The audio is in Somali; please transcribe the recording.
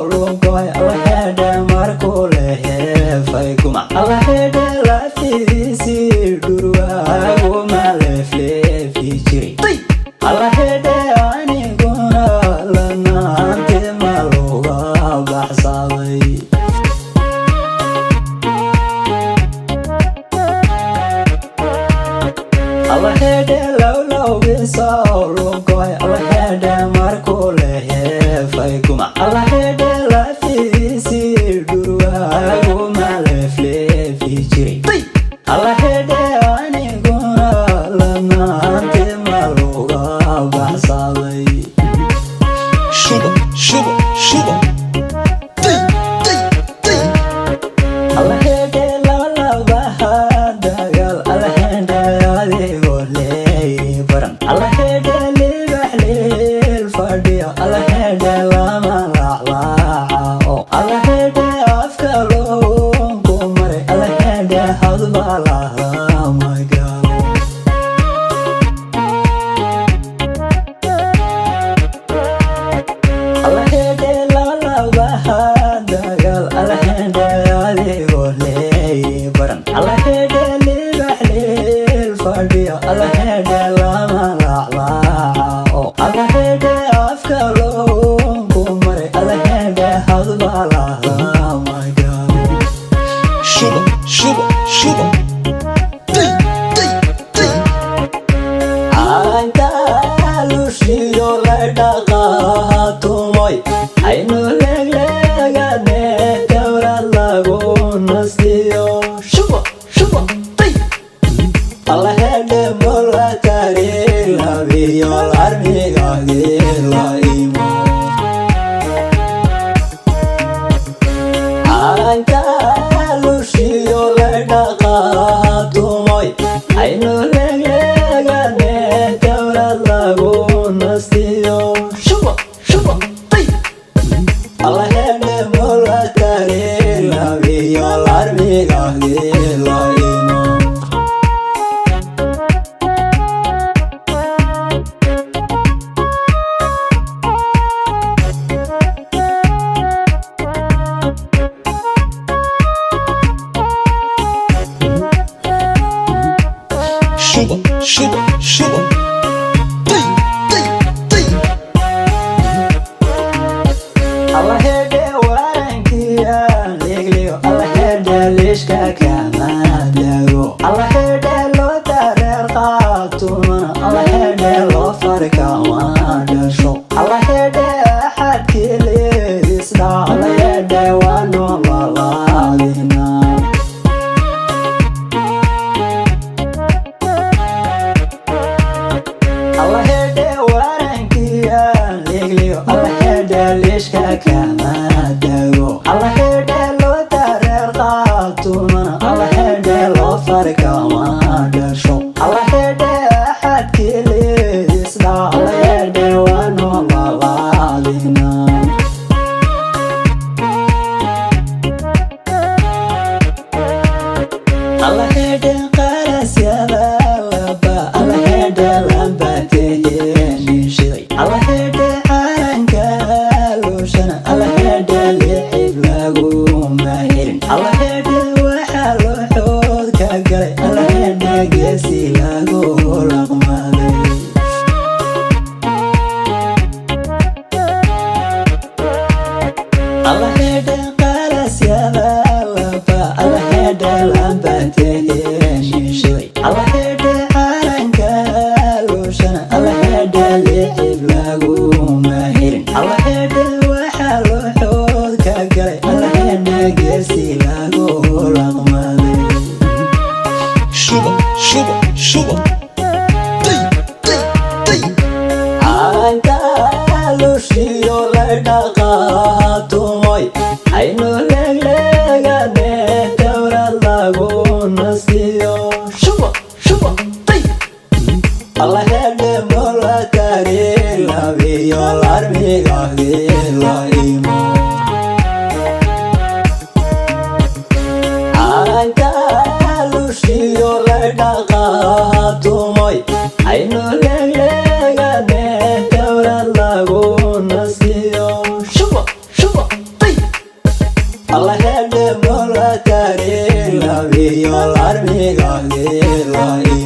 solo boy alla hede marko lehe fay kuma alla hede la fisi durwa go male fle fichiri alla hede ani gona lana ante maloga bahsaday alla hede law solo boy alla hede marko lehe fay kuma alla hede la fisi durwa go male fle fichiri alla hede ani gona lana ante maloga bahsaday shuba alla hede la bahadagal alla hede adigo leey baran alla hede libahlil fadhiyo alla hede lama laclaaca oo alla hede afka loogu maray alla hede hadba lahaa magalo alla hede la bahadagal alla hede adigo leey baran alla hede libahlil fadhiyo alla hede lama laclaaca oo alla hede afka loogu maray alla hede hadba lahaa magalo shuba Andalusio la dhaqaatumoy aynu leglegane gawra lagu nastiyo shuba alla hede mola tari labiyo armiga gela imo Andalusio la dhaqaatumoy aynu leglegane gawra lagu nastiyo shuba alla hede mola tari labiyo armiga gela imo shuba alla hede warankiya legliyo alla hede lishka kama dago alla hede lo tareer qaatuma alla hede lo farka wadasho alla hede axadki leedisda alla hede wano lalaadina alla hede warankiya legliyo alla hede lishka kama dago alla hede lo tareer qaatuma alla hede lo farka wadasho alla hede axadki leedisda alla hede wano lalaadina alla hede qarasyada laba alla hede lambatehenishiday alla hede calanka luushana alla hede lixib lagu mahirin alla hede waxa loo xood ka galay alla hede geesi lagu laqmaday alla hede qarasyada laba alla hede lambatehenishiday alla hede calanka luushana alla hede lixib lagu mahirin alla hede waxa loo xood ka galay alla hede geesi lagu laqmaday shuba Andalusio la dhaqaatumoy aynu leglegane gawra lagu nastiyo shuba alla hede mola tari labiyo armiga gela imo Andalusio la dhaqaatumoy aynu leglegane gawra lagu nastiyo shuba الله هدى مولا تاري لا بيو العرمي قاقي